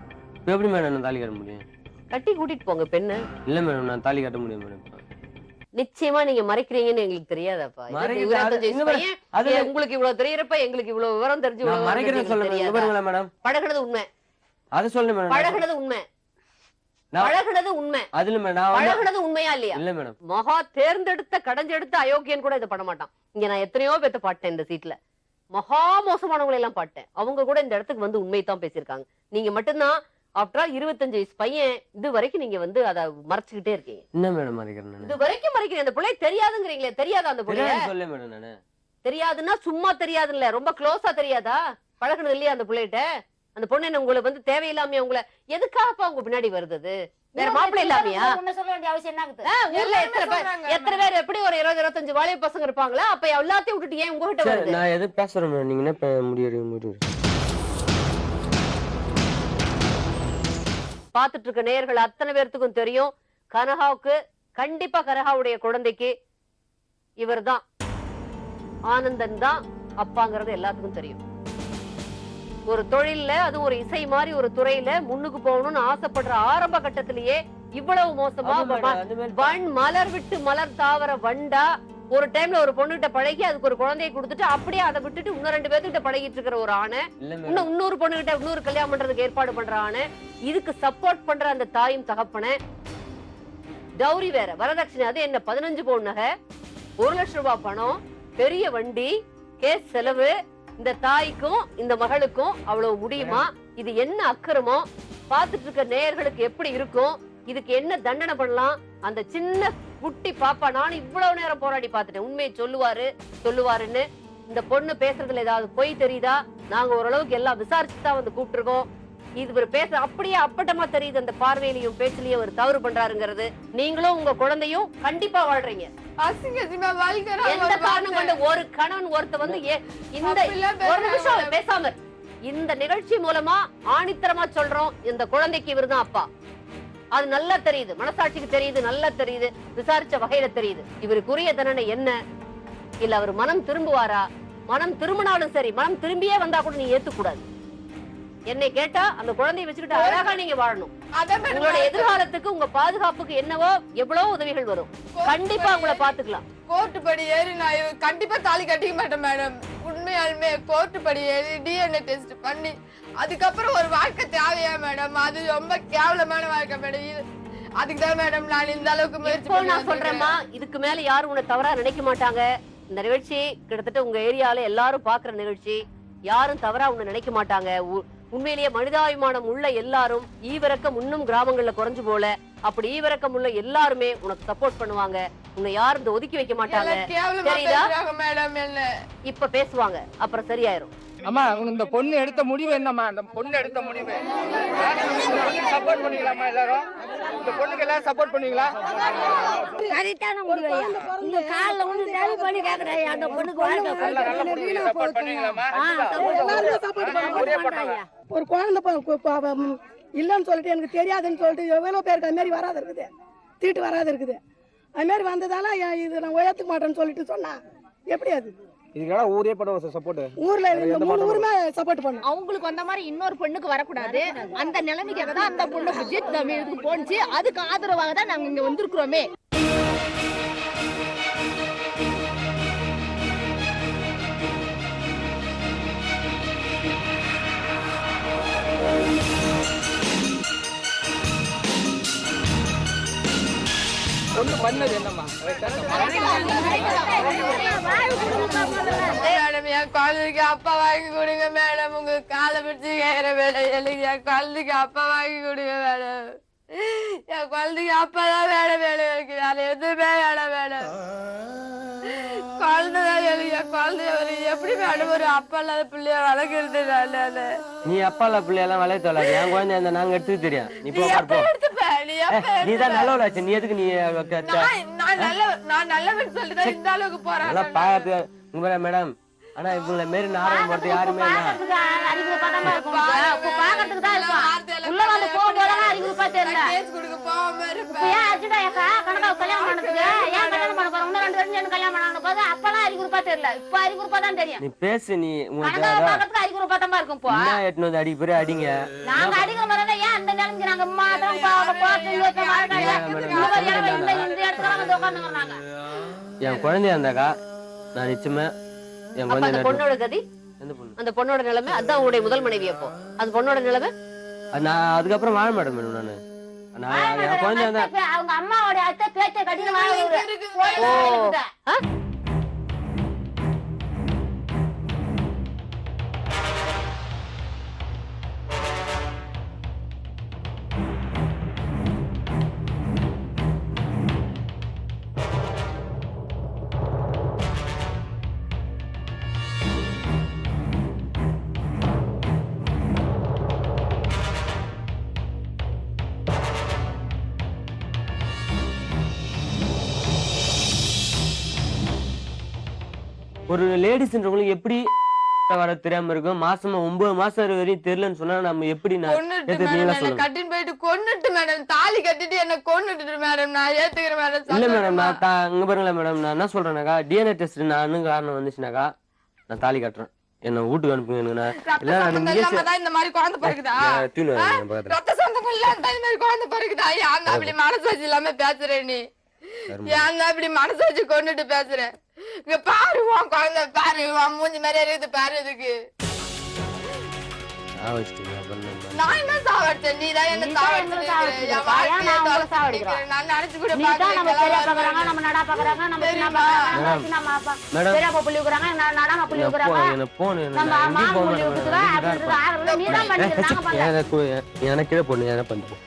எப்படி மேடம் நான் தாலி கட்ட முடியும்? கட்டி கூட்டிட்டு போங்க பெண்ணு. இல்ல மேடம் நான் தாலி கட்ட முடியும் மேடம். நிச்சயமா நீங்க மறைக்கிறீங்கன்னு எங்களுக்கு தெரியாதாப்பா? உங்களுக்கு இவ்வளவு தெரியறப்ப எங்களுக்கு இவ்வளவு விவரம் தெரிஞ்சு மறைக்கிறேன்னு சொல்லுங்க மேடம். பழகுனது உண்மை. அத சொல்லுங்க மேடம். பழகுனது உண்மை. பழகுனது உண்மை. அதுல மேடம் பழகுனது உண்மையா இல்லையா? இல்ல மேடம். மகா தேர்ந்தெடுத்த கடைஞ்செடுத்த அயோக்கியன் கூட இதை பண்ண மாட்டான். இங்க நான் எத்தனையோ பேத்த பாட்டேன் இந்த சீட்ல. மகா மோசமானவங்களை எல்லாம் பாட்டேன். அவங்க கூட இந்த இடத்துக்கு வந்து உண்மையைத்தான் பேசியிருக்காங்க. நீங்க மட்டும்தான் ஆஃப்டர் ஆல் 25 வயசு பையன் இது வரைக்கும் நீங்க வந்து அதை மறைச்சுக்கிட்டே இருக்கீங்க. என்ன மேடம் மறைக்கிறேன்? இது வரைக்கும் மறைக்கிறீங்க. அந்த பிள்ளை தெரியாதுங்கிறீங்களே, தெரியாதா அந்த பிள்ளை? சொல்ல மேடம் நானு தெரியாதுன்னா சும்மா தெரியாது இல்ல, ரொம்ப க்ளோஸா தெரியாதா? பழகுனது இல்லையா அந்த பிள்ளைகிட்ட? அந்த பொண்ணு என்ன உங்களை வந்து தேவையில்லாம உங்களை எதுக்காகப்பா உங்க பின்னாடி வருது? வேற மாப்பிள்ளை இல்லாமையா? சொல்ல வேண்டிய அவசியம் என்ன ஆகுது? ஊர்ல எத்தனை பேர் எப்படி ஒரு 20-25 வாலிப பசங்க இருப்பாங்களா? அப்ப எல்லாத்தையும் விட்டுட்டு ஏன் உங்ககிட்ட வருது? நான் எது பேசுறேன் நீங்க என்ன முடிவு பாத்துட்டு இருக்க நேயர்கள் அத்தனை பேர்த்துக்கும் தெரியும், கனகாவுக்கு கண்டிப்பா கனகாவுடைய குழந்தைக்கு இவர்தான் ஆனந்தன் தான் அப்பாங்கிறது எல்லாத்துக்கும் தெரியும். ஒரு தொழில்ல அது ஒரு இசை மாதிரி ஒரு துறையில முன்னுக்கு போகணும்னு ஆசைப்படுற ஆரம்ப கட்டத்திலேயே இவ்வளவு மோசமா வண் மலர் விட்டு மலர் தாவர வண்டா ஒரு டைம்ல ஒரு பொண்ணுகிட்ட பழகி அதுக்கு ஒரு குழந்தையை கொடுத்துட்டு அப்படியே அதை விட்டுட்டு இன்னும் 2 பேர்கிட்ட பழகிட்டு இருக்கிற ஒரு ஆணை, இன்னொரு பொண்ணுகிட்ட இன்னொரு கல்யாணம் பண்றதுக்கு ஏற்பாடு பண்ற ஆணை, இதுக்கு சப்போர்ட் பண்ற அந்த தாயும் தகப்பனை, டௌரி வேற வரதட்சணை, அது என்ன 15 பவுன் நகை, 1 லட்சம் ரூபாய் பணம், பெரிய வண்டி, கேஸ் செலவு, இந்த தாய்க்கும் இந்த மகளுக்கும் அவ்வளவு முடியுமா? இது என்ன அக்கிரமோ? பாத்துட்டு இருக்க நேயர்களுக்கு எப்படி இருக்கும்? இதுக்கு என்ன தண்டனை பண்ணலாம்? அந்த சின்ன குட்டி பாப்பா, நான் இவ்வளவு நேரம் போராடி பாத்துட்டேன், உண்மையை சொல்லுவாருன்னு. இந்த பொண்ணு பேசுறதுல ஏதாவது பொய் தெரியுதா? நாங்க ஓரளவுக்கு எல்லாம் விசாரிச்சுதான் வந்து கூப்பிட்டுருக்கோம். இது ஒரு பேச அப்படியே அப்பட்டமா தெரியுது, அந்த பார்வையிலையும் பேச்சிலையும் ஒரு தவறு பண்றாருங்கிறது. நீங்களும் உங்க குழந்தையும் கண்டிப்பா வாழ்றீங்க. எந்த காரணம் கொண்டு ஒரு கணவன் ஒருத்த வந்து இந்த ஒரு நிமிஷம் பேசாம இந்த நிகழ்ச்சி மூலமா ஆணித்தரமா சொல்றோம், இந்த குழந்தைக்கு இவருதான் அப்பா. அது நல்லா தெரியுது, மனசாட்சிக்கு தெரியுது, நல்லா தெரியுது, விசாரிச்ச வகையில தெரியுது. இவருக்குரிய தண்டனை என்ன? இல்ல அவர் மனம் திரும்புவாரா? மனம் திரும்பினாலும் சரி, மனம் திரும்பியே வந்தா கூட நீ ஏத்துக்கூடாது. என்னை கேட்டா அந்த குழந்தையை வச்சுக்கிட்டு அழகா நீங்க வாழணும். உங்களோட எதிர்காலத்துக்கு உங்க பாதுகாப்புக்கு என்னவோ எவ்வளவு உதவிகள் வரும். கண்டிப்பா உங்களை பாத்துக்கலாம். கோர்ட்டு படி ஏறி நான் கண்டிப்பா தாலி கட்டிக்க மாட்டேன் மேடம். உண்மையாலுமே கோர்ட்டு படி ஏறி DNA டெஸ்ட் பண்ணி அதுக்கப்புறம் ஒரு வாழ்க்கை தேவையா மேடம்? அது ரொம்ப கேவலமான வாழ்க்கை மேடம். அதுக்குதான் மேடம் நான் இந்த அளவுக்கு முயற்சி நான் சொல்றேம்மா. இதுக்கு மேல யாரும் உன்னை தவறா நினைக்க மாட்டாங்க. இந்த நிகழ்ச்சி கிட்டத்தட்ட உங்க ஏரியால எல்லாரும் பாக்குற நிகழ்ச்சி, யாரும் தவறா உன்னை நினைக்க மாட்டாங்க. உண்மையிலேயே மனிதாபிமானம் உள்ள எல்லாரும், ஈவிரக்கம் இன்னும் கிராமங்கள்ல குறைஞ்சு போல, அப்படி ஈவிரக்கம் உள்ள எல்லாருமே உனக்கு சப்போர்ட் பண்ணுவாங்க. உன்னை யாரும் ஒதுக்கி வைக்க மாட்டாங்க. இப்ப பேசுவாங்க, அப்புறம் சரியாயிரும். அம்மா இந்த பொண்ணு எடுத்த முடிவு என்னம்மா? அந்த பொண்ணு எடுத்த முடிவு சப்போர்ட் பண்ணுவீங்களாம்மா? எல்லாரும் இந்த பொண்ணுக்கு எல்லாரும் சப்போர்ட் பண்ணுவீங்களா? கரெக்டான முடிவு. இந்த கால்ல வந்து டெலிவரி பண்ணி கேக்குறேன், அந்த பொண்ணுக்கு வாழ்க்கை நல்ல முடிவு சப்போர்ட் பண்ணுவீங்களாம்மா? ஒரு குழந்தை இல்லைன்னு சொல்லிட்டு எனக்கு தெரியாதுன்னு சொல்லிட்டு எவ்வளவு பேருக்கு அது மாதிரி வராது இருக்குது, தீட்டு வராது இருக்குது. அது மாதிரி வந்ததால இது நான் உயர்த்துக்க மாட்டேன்னு சொல்லிட்டு சொன்னா எப்படி? அது இதுக்கெல்லாம் ஊரே பண்ணுவோம் சப்போர்ட். ஊர்ல 3 ஊருமே சப்போர்ட் பண்ணும். அவங்களுக்கு வந்த மாதிரி இன்னொரு பொண்ணுக்கு வரக்கூடாது. அந்த நிலைமைக்காக தான் அந்த பொண்ணு ஜித் இதுக்கு போனுச்சு. அதுக்கு ஆதரவாக தான் நாங்க இங்க வந்திருக்கிறோமே. பொண்ணு பண்ணது என்னம்மா? மேடம் என் குழந்தைக்கு அப்பா வாங்கி கொடுங்க மேடம். உங்க காலை பிடிச்சி கேட்கிற மேடம், எனக்கு என் குழந்தைக்கு அப்பா வாங்கி கொடுங்க மேடம். என் குழந்தைக்கு அப்பா தான் வேணும் வேணும், எனக்கு வேற எதுவுமே வேணும் மேடம். குழந்தைதான் எனக்கு என் குழந்தைய எப்படி மேடம் ஒரு அப்பா இல்லாத பிள்ளைய வளர்க்கறது? நானு நீ அப்பா இல்ல பிள்ளையெல்லாம் வளைய தொல்லாது. என் குழந்தை அந்த நாங்க எடுத்துக்க தெரியும். நீ நீ தான் நல்லவளாச்சு. நீ எதுக்கு நீ நான் நல்லவன் சொல்லிட்டு இந்த அளவுக்கு போறேன் பாத்து உங்க மேடம். ஆனா இவங்களை மாரி நாடகம் போட்டு யாருமே நீ பேசு. நீ உங்களுக்கு அடி பேரு அடிங்க. என் குழந்தையா இருந்தாக்கா நான் நிச்சயமா அந்த பொண்ணோட கதி, அந்த பொண்ணோட நிலைமை அதான் உங்களுடைய முதல் மனைவி. அப்போ அந்த பொண்ணோட நிலைமை நான் அதுக்கப்புறம் வாழ மாட்டேன் மேடம். நானு என் குழந்தை தான். அவங்க அம்மாவோட அத்தை பேச்ச கட்டிட்டு ஒரு லேடிஸ்ன்றவங்களுக்கு எப்படி வர தெரியாம இருக்கும்? மாசமா 9 மாசம் வரையும் தெரியலன்னு சொன்னா நம்ம எப்படி கட்டின்னு போயிட்டு கொன்னுட்டு மேடம், தாலி கட்டிட்டு என்ன கொன்னுட்டு மேடம். நான் ஏத்துக்கிறேன் மேடம். இல்ல மேடம், நான் இங்க பாருங்களேன் மேடம், நான் என்ன சொல்றேனாக்கா டிஎன்ஏ டெஸ்ட் நான் காரணம் வந்துச்சுனாக்கா நான் தாலி கட்டுறேன், என்ன வீட்டுக்கு அனுப்புங்க. இந்த மாதிரி குழந்தை பிறகுதா? ரத்த சொந்தங்கள் இல்லாம இந்த மாதிரி குழந்தை பிறகுதா? ஏன் அப்படி மனசாட்சி இல்லாம பேசுற நீ? ஏன் அப்படி மனசாட்சி கொண்டுட்டு பேசுற? இங்க பாரு உன் குழந்தை, பாரு உன் மூஞ்சி மாதிரி இருக்குது பாரு. இதுக்கு நான் என்ன சாவடிச்சேன்? நீதான் என்ன சாவடிச்சிருக்க. நான் நினைச்சு கூட எனக்கு பொண்ணு என்ன பண்ணுவோம்?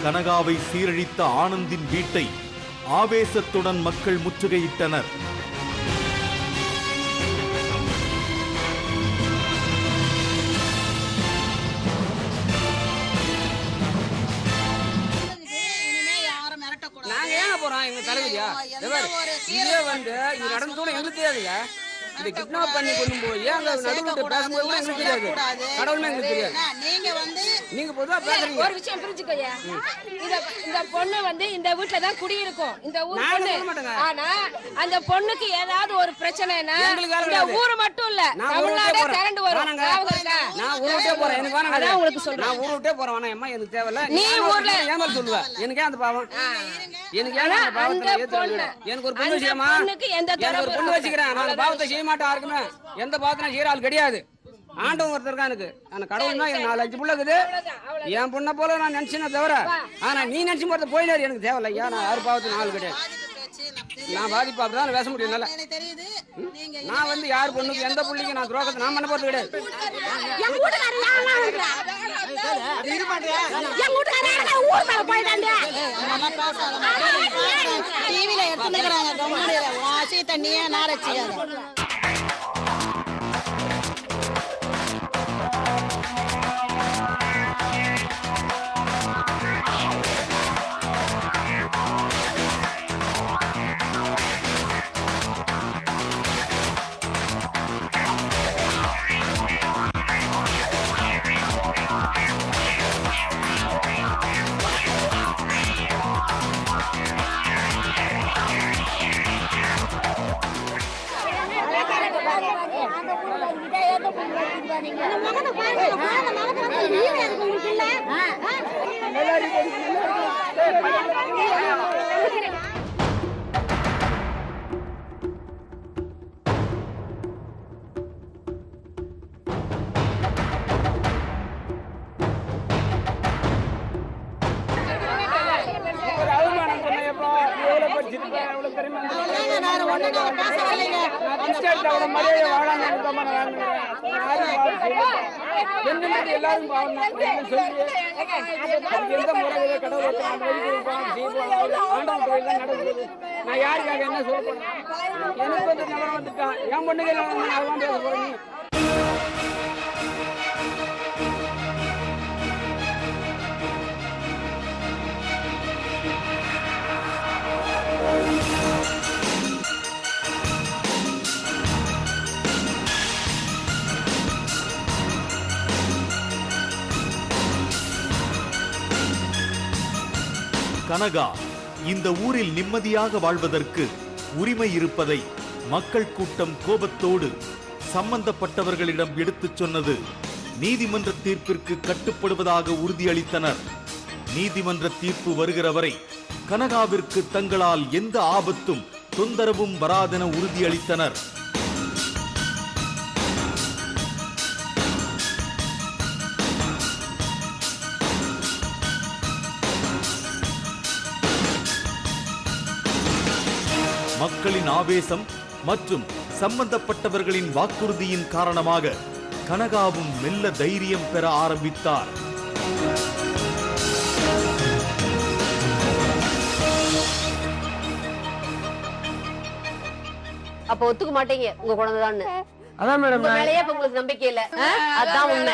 கனகாவை சீரழித்த ஆனந்தின் வீட்டை ஆவேசத்துடன் மக்கள் முற்றுகையிட்டனர். நாங்க ஏன் போறோம் எங்க தலைவியா? இதே வந்து இது நடந்தோட எங்களுக்கு தெரியாதுங்க. இதை கிட்னாப் பண்ணி கொண்டு போய் அங்க நடுவில் பேசும்போது கூட எங்களுக்கு தெரியாது. கடவுளுமே எங்களுக்கு தெரியாது. நீங்க பொதுவா பேசுறீங்க. ஒரு விஷயம் புரிஞ்சுக்கோயா, இந்த பொண்ணு வந்து இந்த வீட்டுல தான் குடியிருக்கும், இந்த ஊர் பொண்ணு. ஆனா அந்த பொண்ணுக்கு ஏதாவது ஒரு பிரச்சனைனா இந்த ஊரு மட்டும் இல்ல தமிழ்நாடே திரண்டு வரும். நான் ஊரை விட்டே போறேன். எனக்கு வேணாம். அதான் உங்களுக்கு சொல்றேன். நான் ஊரை விட்டே போறேன். வேணாம் அம்மா, எனக்கு தேவையில்ல. நீ ஊர்ல ஏமால சொல்லுவ. எனக்கு ஏன் அந்த பாவம்? எனக்கு ஏன் அந்த பாவத்தை ஏத்துறீங்க? எனக்கு ஒரு பொண்ணு செய்யமா? எனக்கு ஒரு பொண்ணு வச்சுக்கிறேன். நான் அந்த பாவத்தை செய்ய மாட்டேன். யாருக்குமே எந்த பாவத்தை செய்யற ஆள் கிடையாது. ஆண்டவன் ஒருத்தர் இருக்கா எனக்கு. அந்த கடவுள் தான் 4-5 புள்ள இருக்குது. என் பொண்ணை போல நான் நினைச்சேனே தவிர, ஆனா நீ நினைச்சு போறது போயிடாரு. எனக்கு தேவையில்ல. ஐயா, நான் யாரு பாவத்துக்கு ஆள் கிடையாது. நான் பாதிப்பு அப்படிதான் பேச முடியும். நான் வந்து யார் பொண்ணுக்கு எந்த புள்ளிக்கு நான் துரோகத்தை நான் பண்ண போறது கிடையாது. பஞ்சாயத்துல மரியாதை வாழாம எல்லாரும் நான் யாருக்காக என்ன சொல்ல போறேன்? எனக்கு வந்து நிலம் வந்துட்டான், என் பொண்ணுக்கு அதெல்லாம் பேச போறேன். கனகா இந்த ஊரில் நிம்மதியாக வாழ்வதற்கு உரிமை இருப்பதை மக்கள் கூட்டம் கோபத்தோடு சம்பந்தப்பட்டவர்களிடம் எடுத்துச் சொன்னது. நீதிமன்ற தீர்ப்பிற்கு கட்டுப்படுவதாக உறுதியளித்தனர். நீதிமன்ற தீர்ப்பு வருகிற வரை கனகாவிற்கு தங்களால் எந்த ஆபத்தும் தொந்தரவும் வராதென உறுதியளித்தனர். மக்களின் ஆவேசம் மற்றும் சம்பந்தப்பட்டவர்களின் வாக்குறுதியின் காரணமாக கனகாவும் மெல்ல தைரியம் பெற ஆரம்பித்தார். அப்ப ஒத்துக்க மாட்டீங்க உங்க குழந்தைதான்னு? அதான் மேடம், மேலேயே உங்களுக்கு நம்பிக்கை இல்ல. அதான் உண்மை,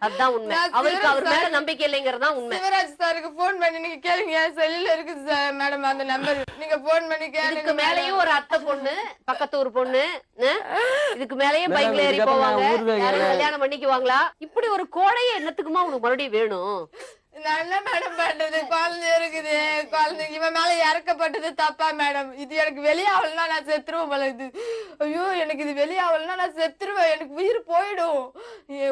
அதான் உண்மை. அவருக்கு அவர் மேல நம்பிக்கை இல்லைங்கிறதா உண்மை. சிவராஜ் சாருக்கு போன் பண்ணி நீங்க கேளுங்க, செல்லுல இருக்கு மேடம் அந்த நம்பர், நீங்க போன் பண்ணி கேளுங்க. இதுக்கு மேலயும் ஒரு அத்தை பொண்ணு, பக்கத்து ஊர் பொண்ணு, இதுக்கு மேலயும் பைக்ல ஏறி போவாங்க, யாரும் கல்யாணம் பண்ணிக்குவாங்களா? இப்படி ஒரு கோடையை என்னத்துக்குமா உனக்கு மறுபடியும் வேணும்? நான் என்ன மேடம் பண்றது? குழந்தை இருக்குது, குழந்தைங்க இவன் மேல இறக்கப்பட்டது தப்பா மேடம்? இது எனக்கு வெளியாகலன்னா நான் செத்துருவேன் போல. இது ஐயோ எனக்கு இது வெளியாகலன்னா நான் செத்துருவேன், எனக்கு உயிர் போயிடும்.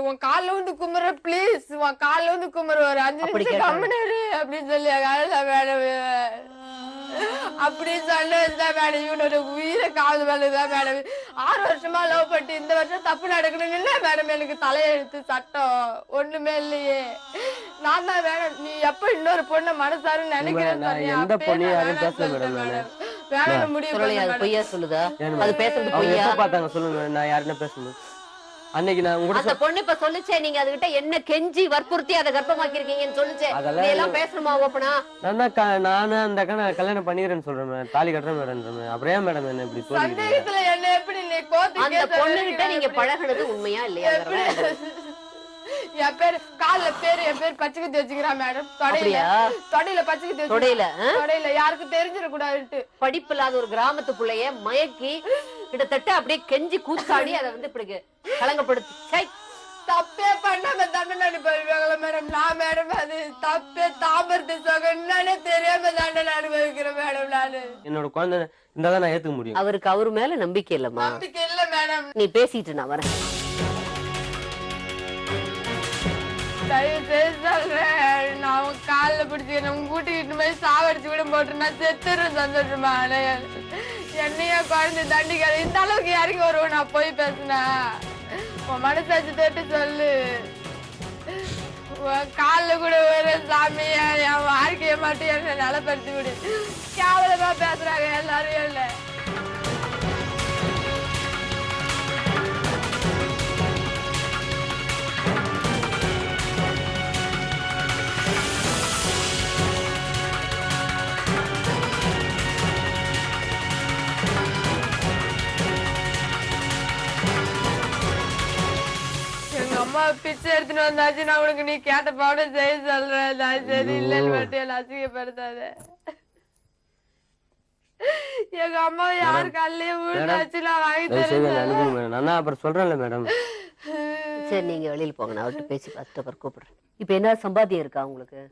உன் காலில் வந்து கும்புற ப்ளீஸ், உன் காலில் வந்து கும்புற ஒரு 5 நிமிஷம் கம்முனு அப்படின்னு சொல்லி அழுதா மேடம். அப்படி சொன்னதுதான் மேடம் இவனோட உயிரை காது மேலதான் மேடம். 6 வருஷமா லவ் பண்ணி இந்த வருஷம் தப்பு நடக்கணும்னு இல்ல மேடம் எனக்கு தலையெழுத்து சட்டம் ஒண்ணுமே இல்லையே. நான் தான் வேணும், நீ எப்ப இன்னொரு பொண்ணை மனசாரு நினைக்கிறேன் வேணும் முடியும். பொய்யா சொல்லுதா? அது பேசுறது பொய்யா? பார்த்தாங்க சொல்லுங்க, நான் யாருன்னு பேசணும். அன்னைக்கு நான் அந்த பொண்ணு இப்ப சொல்லுச்சே, நீங்க அதுகிட்ட என்ன கெஞ்சி வற்புறுத்தி அதை கர்ப்பமாக்கி இருக்கீங்கன்னு சொல்லுச்சே, இதெல்லாம் பேசணுமா ஓப்பனா? நானு அந்த கல்யாணம் பண்ணிக்கிறேன்னு சொல்றேன், தாலி கட்டுறேன் மேடம். அப்புறம் ஏன் மேடம் என்ன இப்படி அந்த பொண்ணு கிட்ட நீங்க பழகுனது உண்மையா இல்லையா? என் பேரு கால பேரு, என் பேர் பச்சை குத்தி வச்சுக்கிறான் மேடம். தொடையில பச்சை குத்தி தொடையில யாருக்கும் தெரிஞ்சிட கூடாது. படிப்பு இல்லாத ஒரு கிராமத்து பிள்ளைய மயக்கி கிட்டத்தட்ட அப்படியே கெஞ்சி கூத்தாடி அதை வந்து இப்படி கலங்கப்படுத்தி தப்பே பண்ணாம தண்டனை அனுபவிப்பாங்களா மேடம்? நான் மேடம் அது தப்பே தாமரத்து சொக என்னன்னு தெரியாம தண்டனை அனுபவிக்கிறேன் மேடம். நானு என்னோட குழந்தை இருந்தாதான் நான் ஏத்துக்க முடியும். அவருக்கு அவரு மேல நம்பிக்கை இல்லம்மா. நம்பிக்கை இல்ல மேடம். நீ பேசிட்டு நான் வரேன். தயவு செய்து சொல்றேன், நான் உன் காலில் பிடிச்சிக்கிறேன், உங்க கூட்டிக்கிட்டு போய் சாவடிச்சு கூட போட்டு நான் செத்துறேன் சந்தோஷமா. என்னையா குழந்தை தண்டிக்கிற இந்த அளவுக்கு இறங்கி வருவோம் நான் போய் பேசுனா? உன் மனசாச்சு தொட்டு சொல்லு, உன் காலில் கூட ஒரு சாமியா என் வாழ்க்கைய மட்டும் என்ன நலப்படுத்தி விடு. கேவலமா பேசுறாங்க எல்லாரும். இல்லை அம்மா பிச்சை எடுத்துட்டு வந்தாச்சு, நான் உனக்கு நீ கேட்ட பாவனை செய்ய சொல்றேன். நான் சரி இல்லைன்னு மட்டும் எல்லாம் அசிங்கப்படுத்தாத. எங்க அம்மா யாரு காலையே விழுந்தாச்சு, நான் வாங்கி தரேன். அப்புறம் சொல்றேன்ல மேடம். சரி நீங்க வெளியில போங்க, நான் அவர்கிட்ட பேசி பார்த்துட்டு அப்புறம் கூப்பிடுறேன். இப்ப என்ன சம்பாத்தியம் இருக்கா உங்களுக்கு?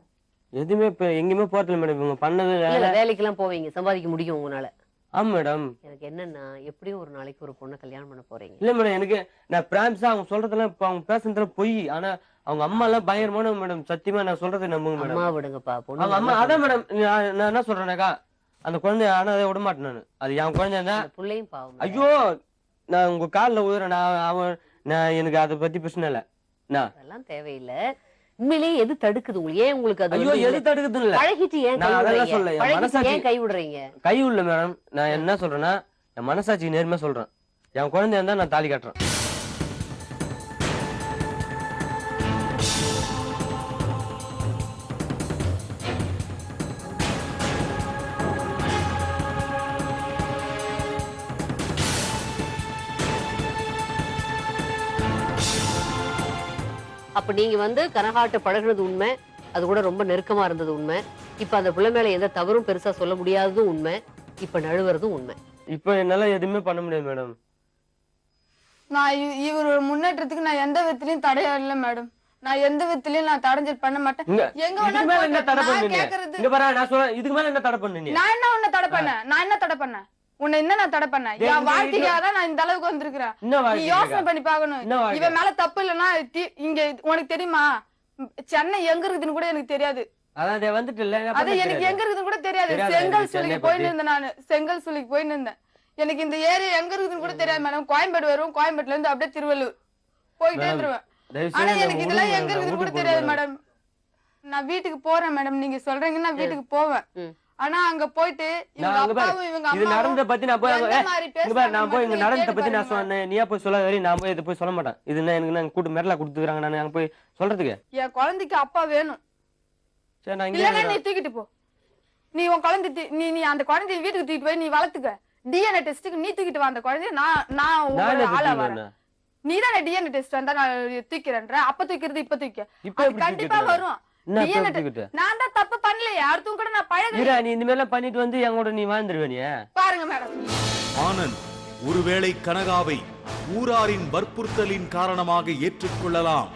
எதுவுமே இப்ப எங்கேயுமே போறதில்ல மேடம். இவங்க பண்ணது வேலைக்கு எல்லாம் போவீங்க, சம்பாதிக்க முடியும் உங்களால? ஆமா மேடம். எனக்கு என்னன்னா எப்படியும் ஒரு நாளைக்கு ஒரு பொண்ணை கல்யாணம் பண்ண போறீங்க. இல்ல மேடம், எனக்கு நான் பிராமிஸா அவங்க சொல்றதெல்லாம் இப்ப அவங்க பேசுறதுல பொய். ஆனா அவங்க அம்மா எல்லாம் பயங்கரமான மேடம். சத்தியமா நான் சொல்றதை நம்புங்க மேடம். அம்மா விடுங்கப்பா, பொண்ணு அவங்க அம்மா. அதான் மேடம் நான் என்ன சொல்றேனாக்கா, அந்த குழந்தைய ஆனா அதை விட மாட்டேன் நான். அது என் குழந்தை பிள்ளையும் பாவம். ஐயோ நான் உங்க காலில் உதுறேன். நான் எனக்கு அதை பத்தி பிரச்சனை இல்லை. அதெல்லாம் தேவையில்லை. உண்மையிலேயே எது தடுக்குது உங்களுக்கு? ஏன் உங்களுக்கு அது? ஐயோ எது தடுக்குது இல்ல, பழகிட்டு ஏன் சொல்ல கை விடுறீங்க? கை விடல மேடம். நான் என்ன சொல்றேன்னா என் மனசாட்சி நேர்மையா சொல்றேன். என் குழந்தைய இருந்தா நான் தாலி கட்டுறேன். அப்ப நீங்க வந்து கனகாட்ட பழகுனது உண்மை, அது கூட ரொம்ப நெருக்கமா இருந்தது உண்மை. இப்ப அந்த பிள்ளை மேல எந்த தவறும் பெருசா சொல்ல முடியாததும் உண்மை, இப்ப நழுவுறதும் உண்மை. இப்ப என்னால எதுவுமே பண்ண முடியாது மேடம். நான் இவரோட முன்னேற்றத்துக்கு நான் எந்த விதத்திலயும் தடையா இல்ல மேடம். நான் எந்த விதத்திலயும் நான் தடைஞ்சல் பண்ண மாட்டேன். எங்க இதுக்கு மேல என்ன தடை பண்ணீங்க? இங்க பாரு நான் சொல்றேன், இதுக்கு மேல என்ன தடை பண்ணீங்க? நான் என்ன உன்னை தடை பண்ணேன்? நான் என்ன தடை பண்ணேன்? உன்னை என்ன நான் தடை பண்ணேன்? என் வாழ்க்கைக்காக தான் நான் இந்த அளவுக்கு வந்திருக்கிறேன். நீ யோசனை பண்ணி பாக்கணும். இவன் மேல தப்பு இல்லைன்னா இங்க உனக்கு தெரியுமா சென்னை எங்க இருக்குதுன்னு கூட எனக்கு தெரியாது. அது எனக்கு எங்க இருக்குதுன்னு கூட தெரியாது. செங்கல் சூளைக்கு போயிட்டு இருந்தேன். நான் செங்கல் சூளைக்கு போயிட்டு இருந்தேன். எனக்கு இந்த ஏரியா எங்க இருக்குதுன்னு கூட தெரியாது மேடம். கோயம்பேடு வரும், கோயம்பேட்டுல இருந்து அப்படியே திருவள்ளூர் போயிட்டே இருந்துருவேன். ஆனா எனக்கு இதெல்லாம் எங்க இருக்குதுன்னு கூட தெரியாது மேடம். நான் வீட்டுக்கு போறேன் மேடம். நீங்க சொல்றீங்கன்னா நான் வீட்டுக்கு போவேன். ஆனா அங்க போயிட்டு இவங்க அப்பாவும் இவங்க இது நடந்த பத்தி நான் போய் நான் போய் இங்க நடந்த பத்தி நான் சொன்னேன். நீயா போய் சொல்ல வரை நான் போய் இதை போய் சொல்ல மாட்டேன். இது எனக்கு நான் கூட்டு மெரலா கொடுத்துக்கிறாங்க. நான் அங்க போய் சொல்றதுக்கு என் குழந்தைக்கு அப்பா வேணும். சரி நான் இல்லன்னா நீ தூக்கிட்டு போ. நீ உன் குழந்தை நீ அந்த குழந்தைய வீட்டுக்கு தூக்கிட்டு போய் நீ வளர்த்துக்க. டிஎன்ஏ டெஸ்ட்டுக்கு நீ தூக்கிட்டு வா அந்த குழந்தைய. நான் ஒரு ஆளா வரேன். நீ தானே டிஎன்ஏ டெஸ்ட் வந்தா நான் தூக்கிறேன்ற. அப்ப தூக்கிறது இப்ப தூக்க கண்டிப்பா வரும். நான் தான் தப்பு பண்ணலையே. அடுத்தும் கூட நான் பழகுறேன். நீ இந்த மாதிரி பண்ணிட்டு வந்து எங்கூட நீ வாழ்ந்துருவேனியா? பாருங்க மேடம். ஆனந்த் ஒருவேளை கனகாவை ஊராரின் வற்புறுத்தலின் காரணமாக ஏற்றுக்கொள்ளலாம்,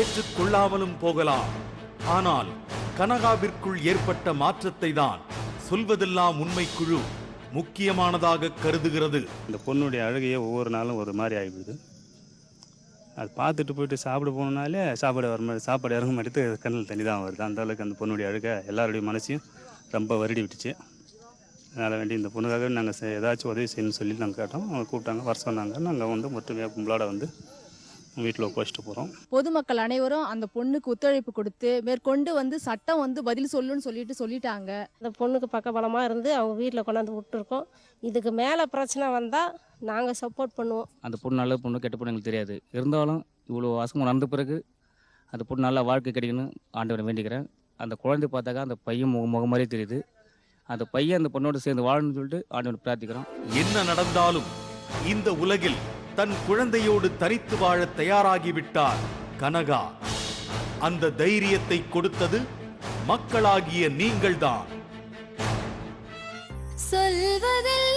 ஏற்றுக்கொள்ளாமலும் போகலாம். ஆனால் கனகாவிற்குள் ஏற்பட்ட மாற்றத்தை தான் சொல்வதெல்லாம் உண்மை குழு முக்கியமானதாக கருதுகிறது. இந்த பொண்ணுடைய அழகையே ஒவ்வொரு நாளும் ஒரு மாதிரி ஆகிடுது. அது பார்த்துட்டு போயிட்டு சாப்பிட போனாலே சாப்பாடு இறங்க மாட்டேது, கண்ணில் தண்ணி தான் வருது. அந்த அளவுக்கு அந்த பொண்ணுடைய அழகை எல்லாருடைய மனசையும் ரொம்ப வருடி விட்டுச்சு. அதனால் வேண்டி இந்த பொண்ணுக்காக நாங்கள் ஏதாச்சும் உதவி செய்யணும்னு சொல்லி நாங்கள் கேட்டோம். அவங்க கூப்பிட்டாங்க, வர சொன்னாங்க. நாங்கள் வந்து மொத்தமே கும்பலோட வந்து வீட்டில் உட்காந்துட்டு போகிறோம். பொதுமக்கள் அனைவரும் அந்த பொண்ணுக்கு ஒத்துழைப்பு கொடுத்து மேற்கொண்டு வந்து சட்டம் வந்து பதில் சொல்லுன்னு சொல்லிட்டாங்க. அந்த பொண்ணுக்கு பக்கபலமாக இருந்து அவங்க வீட்டில் கொண்டாந்து விட்டுருக்கோம். இதுக்கு மேலே பிரச்சனை வந்தால் நாங்கள் சப்போர்ட் பண்ணுவோம். அந்த பொண்ணு நல்ல பொண்ணு கெட்ட பொண்ணு எங்களுக்கு தெரியாது. இருந்தாலும் இவ்வளோ அசமம் நடந்த பிறகு அந்த பொண்ணு நல்லா வாழ்க்கை கிடைக்கணும் ஆண்டவரை வேண்டிக்கிறேன். அந்த குழந்தை பார்த்தாக்கா அந்த பையன் முகம் மாதிரியே தெரியுது. அந்த பையன் அந்த பொண்ணோட சேர்ந்து வாழணும்னு சொல்லிட்டு ஆண்டவரை பிரார்த்திக்கிறோம். என்ன நடந்தாலும் இந்த உலகில் தன் குழந்தையோடு தனித்து வாழ தயாராகிவிட்டார் கனகா. அந்த தைரியத்தை கொடுத்தது மக்களாகிய நீங்கள்தான். சொல்வதில்